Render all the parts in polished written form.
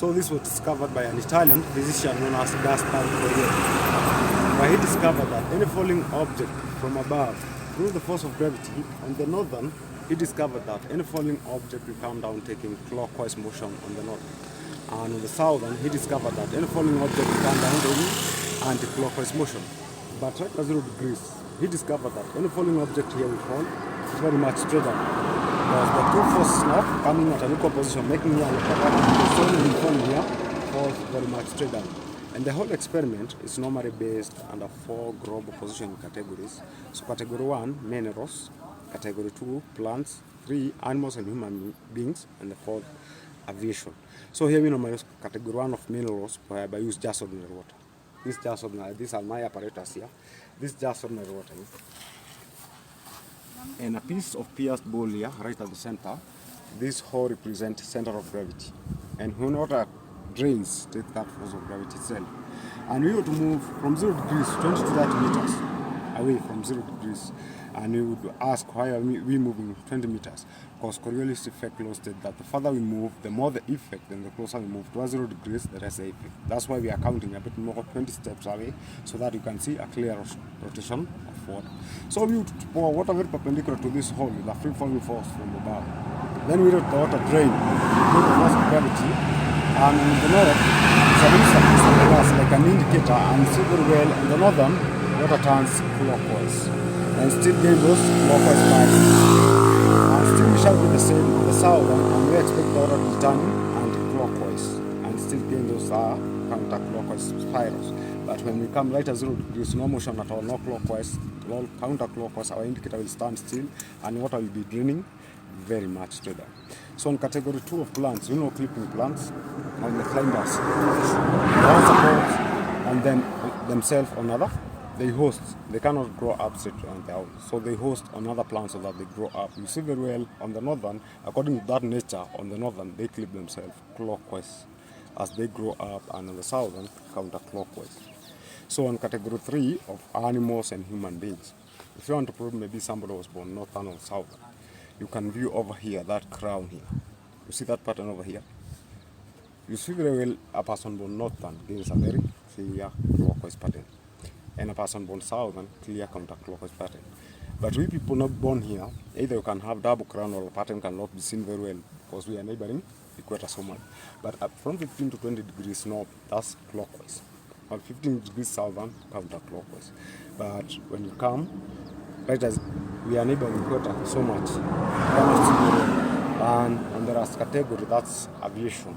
So this was discovered by an Italian physician known as Gaspar Corriere, where he discovered that any falling object from above through the force of gravity on the northern, he discovered that any falling object will come down taking clockwise motion on the north. And on the southern, he discovered that any falling object will come down taking anti-clockwise motion. But right at 0 degrees, he discovered that any falling object here will fall very much straight down. Because the two forces now coming at an equal position, making here the stone will fall here falls very much straight down. And the whole experiment is normally based under 4 global positioning categories. So category 1, minerals, category 2, plants, 3, animals and human beings, and the 4th, aviation. So here we normally use category 1 of minerals, whereby I use just ordinary water. This just ordinary, these are my apparatus here. This just ordinary water. And a piece of pierced ball here, right at the center. This hole represents center of gravity. And when water drains, take that force of gravity itself. And we were to move from 0 degrees, 20 to 30 meters away from 0 degrees. And we would ask, why are we moving 20 meters? Because Coriolis effect law stated that the further we move, the more the effect, and the closer we move towards 0 degrees, the less the effect. That's why we are counting a bit more, 20 steps away, so that you can see a clear rotation of water. So we would pour water very perpendicular to this hole with a free falling force from above. Then we let the water drain with the force of gravity, and in the north, it's a very surface like an indicator, and see very well in the northern, water turns clockwise. And still gain those clockwise patterns. And still we shall be the same on the southern, and we expect the water to turn anti-clockwise and still gain those counterclockwise spirals. But when we come right at 0 degrees, no motion at all, no clockwise, all counterclockwise, our indicator will stand still and water will be draining very much straight down. So in category 2 of plants, we know clipping plants and the climbers. They support and then themselves on other. They host, they cannot grow up straight on their own. So they host on other plants so that they grow up. You see very well on the northern, according to that nature, on the northern, they clip themselves clockwise as they grow up, and on the southern, counterclockwise. So on category 3 of animals and human beings, if you want to prove maybe somebody was born northern or southern, you can view over here, that crown here. You see that pattern over here? You see very well a person born northern gives a very clear clockwise pattern. And a person born southern, clear counterclockwise pattern. But we people not born here, either you can have double crown or the pattern cannot be seen very well because we are neighboring equator so much. But from 15 to 20 degrees north, that's clockwise. Or 15 degrees southern, counterclockwise. But when you come, right as we are neighboring equator so much, you cannot see very well. And the last category, that's aviation.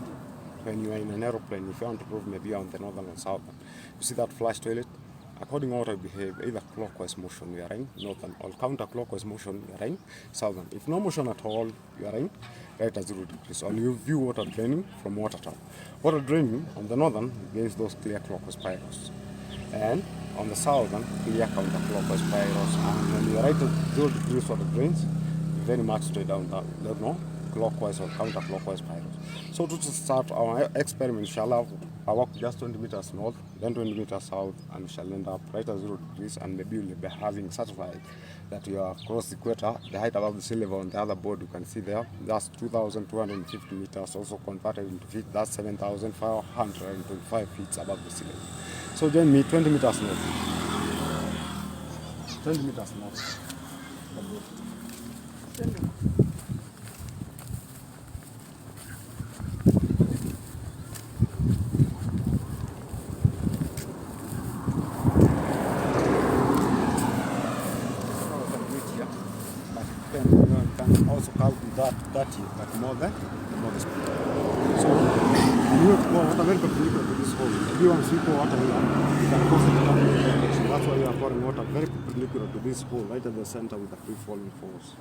When you are in an aeroplane, if you want to prove maybe you are on the northern or southern, you see that flush toilet? According to how I behave, either clockwise motion, you are in northern, or counterclockwise motion, you are in southern. If no motion at all, you are in right at 0 degrees. Or you view water draining from water tower. Water draining on the northern gives those clear clockwise spirals. And on the southern, clear counterclockwise spirals. And when you are right at 0 degrees water drains, very much straight down, clockwise or counterclockwise spirals. So to start our experiment, we shall have a walk just 20 meters north, then 20 meters south, and we shall end up right at 0 degrees, and maybe we'll be having certified that we are across the equator, the height above the sea level on the other board you can see there, that's 2,250 meters, also converted into feet, that's 7,525 feet above the sea level. So join me 20 meters north. 20 meters north. Also calculate that here, but more than the speed. So, and you have to pour water very perpendicular to this hole. If you want to pour water here, you can force it down in the direction. That's why you are pouring water very perpendicular to this hole, right at the center with a free falling force.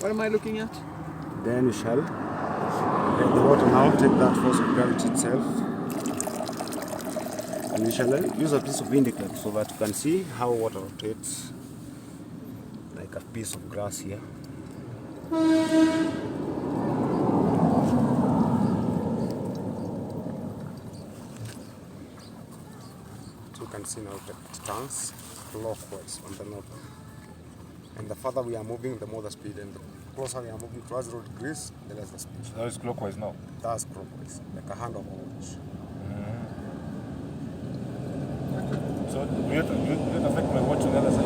What am I looking at? Then we shall let the water now take that force of gravity itself, and we shall use a piece of indicator so that you can see how water rotates like a piece of grass here. So you can can see now it turns clockwise on the north. And the further we are moving, the more the speed, and the closer we are moving towards 0 degrees, the less the speed. So that is clockwise now. That's clockwise, like a hand of a watch. So will it affect my watch on the other side?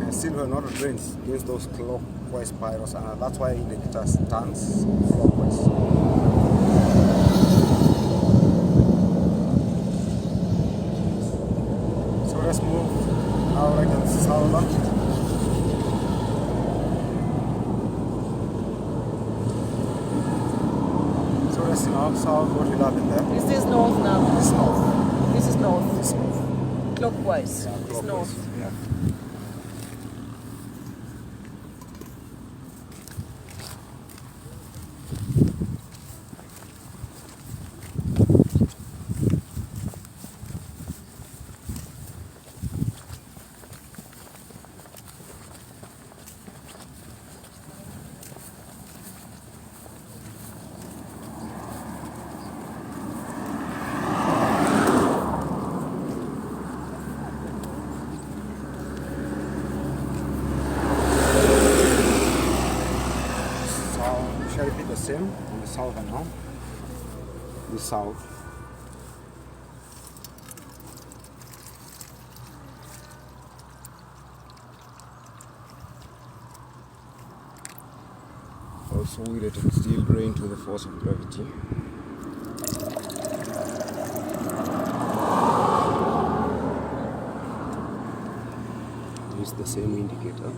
And still when not drains against those clockwise spirals, and that's why indicator turns clockwise. Let's move now right and southern. So let's see now south what will happen there. Is this north now? This is north. This is north. This is north. Clockwise. Yeah, It's clockwise. north. Yeah. Shall it be the same on the southern now? The south. Also we let it still drain to the force of gravity. Use the same indicator.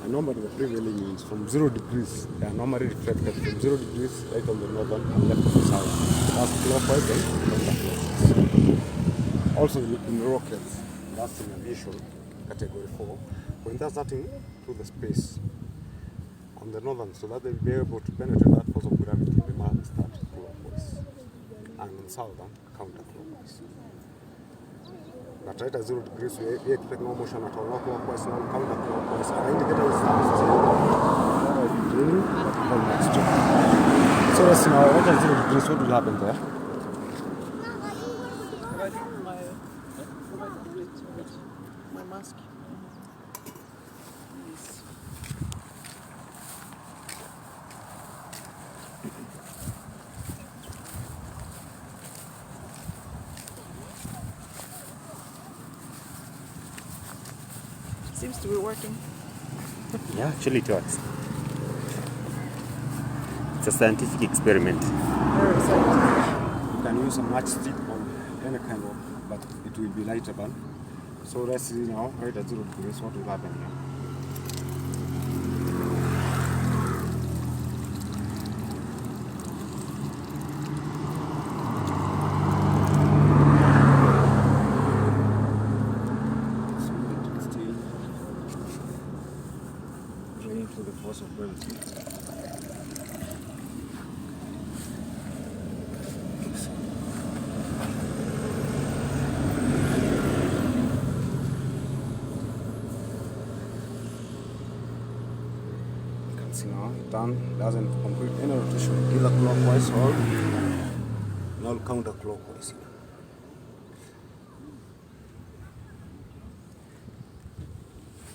Normally the prevailing winds from 0 degrees, they are normally reflected from 0 degrees right on the northern and left on the south. That's clockwise and counterclockwise. Also in rockets, that's in aviation, category 4, when they're starting to the space on the northern, so that they'll be able to penetrate that force of gravity, they must start clockwise, and in southern, counterclockwise. But right at 0 degrees, we expect no motion at all, not clockwise, not counterclockwise. Our indicator is draining, but not next to. So let's see now, right at 0 degrees, what will happen there? My mask. Seems to be working. Yeah, actually it works. It's a scientific experiment. Very scientific. You can use a matchstick or any kind of, but it will be lighter than. So let's see now, right at 0 degrees, what will happen here. To the force of gravity. You can see now it doesn't complete any rotation, either clockwise or counterclockwise.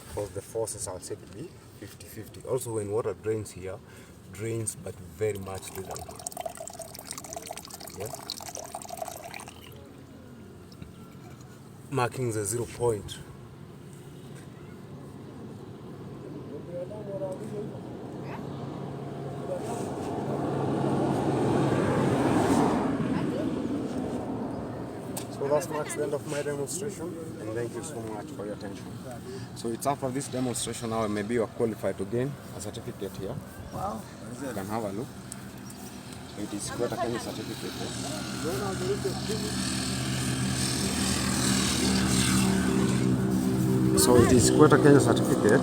Because the forces are said to be 50-50. Also when water drains here, drains but very much to down here. Yeah? Marking the 0 point. So that marks the end of my demonstration, and thank you so much for your attention. So it's after this demonstration now, maybe you are qualified to gain a certificate here. Wow. You can have a look. It is equator Kenya certificate. So it is equator Kenya certificate.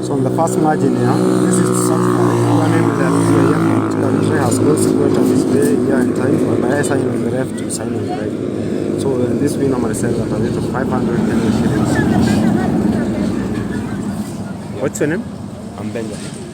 So on the first margin here, this is to certify your name left here, the country has closed equator display year and time, and I sign on the left, you sign on the right. So this we normally sell at a rate of 500 Kenya shillings. What's your name? I'm Benjamin.